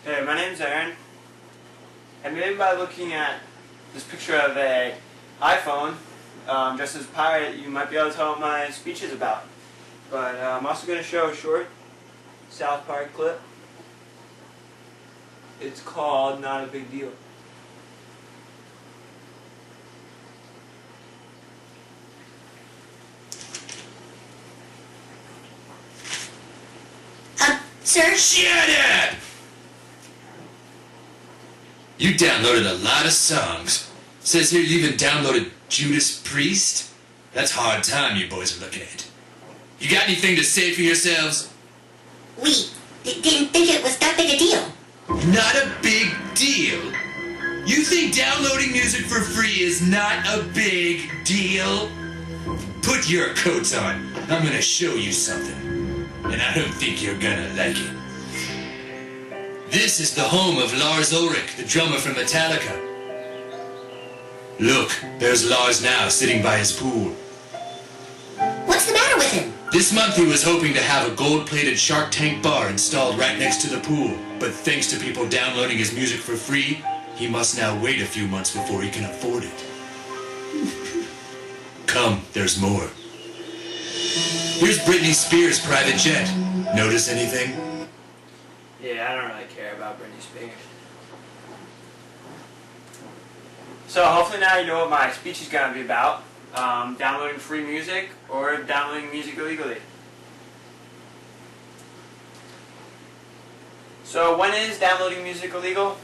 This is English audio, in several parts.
Hey, my name's Aaron, and maybe by looking at this picture of a iPhone, just as a pirate, you might be able to tell what my speech is about. But I'm also going to show a short South Park clip. It's called Not a Big Deal. Sir? Shut up! You downloaded a lot of songs. Says here you even downloaded Judas Priest? That's hard time you boys are looking at. You got anything to say for yourselves? We didn't think it was that big a deal. Not a big deal? You think downloading music for free is not a big deal? Put your coats on. I'm gonna show you something. And I don't think you're gonna like it. This is the home of Lars Ulrich, the drummer from Metallica. Look, there's Lars now, sitting by his pool. What's the matter with him? This month he was hoping to have a gold-plated Shark Tank bar installed right next to the pool. But thanks to people downloading his music for free, he must now wait a few months before he can afford it. Come, there's more. Here's Britney Spears' private jet. Notice anything? Yeah, I don't really care about Britney Spears. So hopefully now you know what my speech is going to be about. Downloading free music or downloading music illegally. So when is downloading music illegal?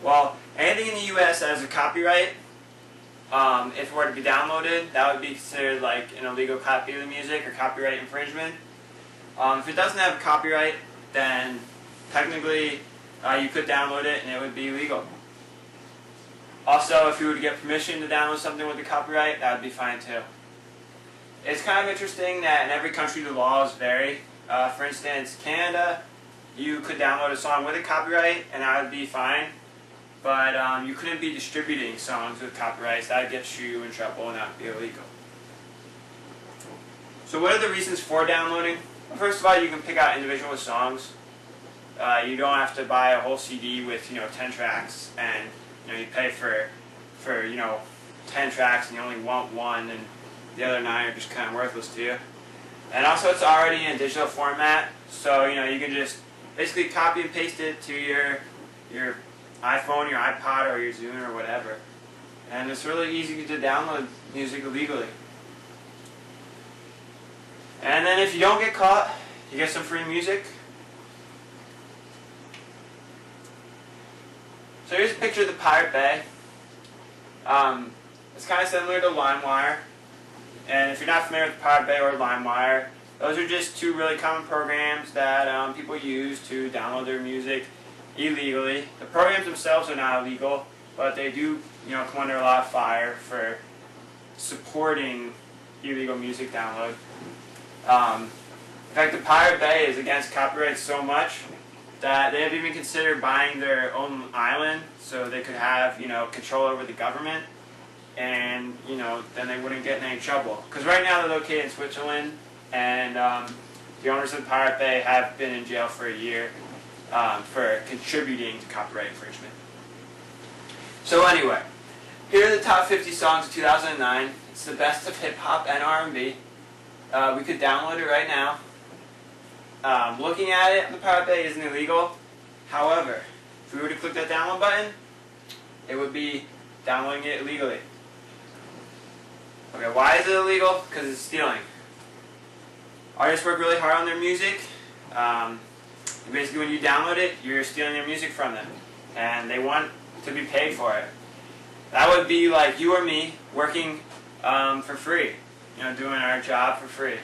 Well, anything in the US that has a copyright, if it were to be downloaded, that would be considered like an illegal copy of the music or copyright infringement. If it doesn't have a copyright, then technically you could download it and it would be illegal. Also, if you were to get permission to download something with a copyright, that would be fine too. It's kind of interesting that in every country the laws vary. For instance, Canada, you could download a song with a copyright and that would be fine. But you couldn't be distributing songs with copyrights. That would get you in trouble and that would be illegal. So what are the reasons for downloading? Well, first of all, you can pick out individual songs. You don't have to buy a whole CD with 10 tracks, and you pay for 10 tracks and you only want one, and the other 9 are just kind of worthless to you. And also, it's already in digital format, so you can just basically copy and paste it to your iPhone, your iPod, or your Zune, or whatever. And it's really easy to download music illegally. And then if you don't get caught, you get some free music. So here's a picture of the Pirate Bay. It's kind of similar to LimeWire. And if you're not familiar with Pirate Bay or LimeWire, those are just two really common programs that people use to download their music illegally. The programs themselves are not illegal, but they do come under a lot of fire for supporting illegal music download. In fact, the Pirate Bay is against copyright so much that they have even considered buying their own island so they could have control over the government, and then they wouldn't get in any trouble. Because right now they're located in Switzerland, and the owners of the Pirate Bay have been in jail for a year for contributing to copyright infringement. So anyway, here are the top 50 songs of 2009. It's the best of hip-hop and R&B. We could download it right now. Looking at it, the Pirate Bay isn't illegal. However, if we were to click that download button, it would be downloading it illegally. Okay, why is it illegal? Because it's stealing. Artists work really hard on their music. Basically, when you download it, you're stealing their music from them, and they want to be paid for it. That would be like you or me working for free, doing our job for free.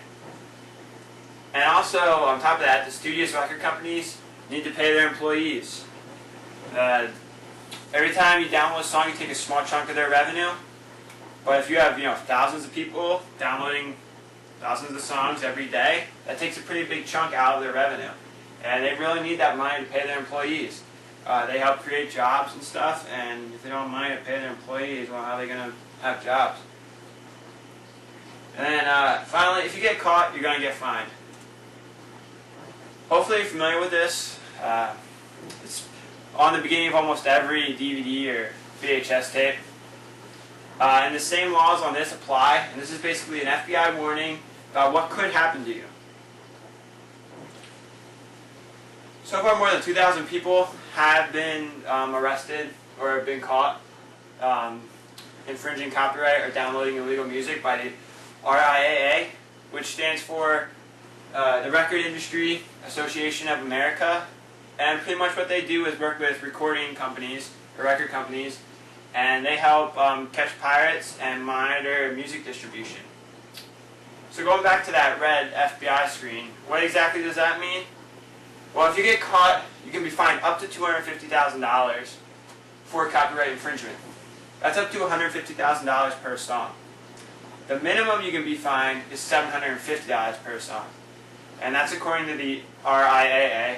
And also, on top of that, the studios, record companies need to pay their employees. Every time you download a song, you take a small chunk of their revenue. But if you have thousands of people downloading thousands of songs every day, that takes a pretty big chunk out of their revenue. And they really need that money to pay their employees. They help create jobs and stuff, and if they don't have money to pay their employees, well, how are they going to have jobs? And then finally, if you get caught, you're going to get fined. Hopefully you're familiar with this. It's on the beginning of almost every DVD or VHS tape. And the same laws on this apply, and this is basically an FBI warning about what could happen to you. So far, more than 2,000 people have been arrested or have been caught infringing copyright or downloading illegal music by the RIAA, which stands for the Record Industry Association of America. And pretty much what they do is work with recording companies or record companies, and they help catch pirates and monitor music distribution. So going back to that red FBI screen, what exactly does that mean? Well, if you get caught, you can be fined up to $250,000 for copyright infringement. That's up to $150,000 per song. The minimum you can be fined is $750 per song. And that's according to the RIAA.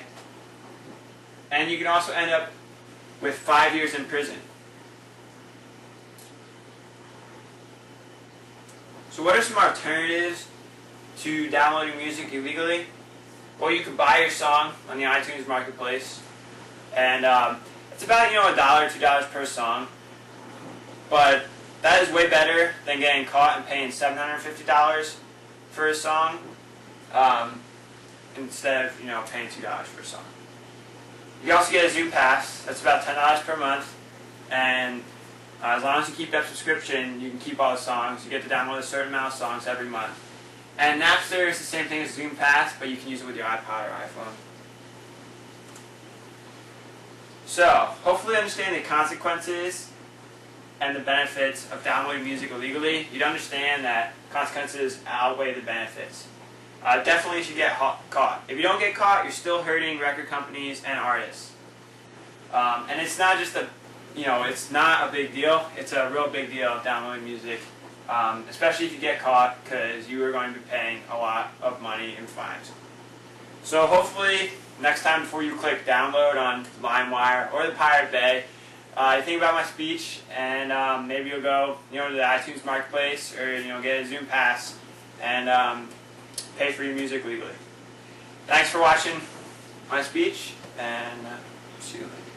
And you can also end up with 5 years in prison. So what are some alternatives to downloading music illegally? Well, you can buy your song on the iTunes Marketplace, and it's about $1 or $2 per song. But that is way better than getting caught and paying $750 for a song instead of paying $2 for a song. You can also get a Zoom Pass. That's about $10 per month, and as long as you keep that subscription, you can keep all the songs. You get to download a certain amount of songs every month. And Napster is the same thing as Zoom Pass, but you can use it with your iPod or iPhone. So, hopefully you understand the consequences and the benefits of downloading music illegally. You'd understand that consequences outweigh the benefits. Definitely you should get caught. If you don't get caught, you're still hurting record companies and artists. And it's not just it's not a big deal. It's a real big deal downloading music. Especially if you get caught, because you are going to be paying a lot of money in fines. So hopefully, next time before you click download on LimeWire or the Pirate Bay, you think about my speech, and maybe you'll go to the iTunes Marketplace, or get a Zoom Pass and pay for your music legally. Thanks for watching my speech, and see you later.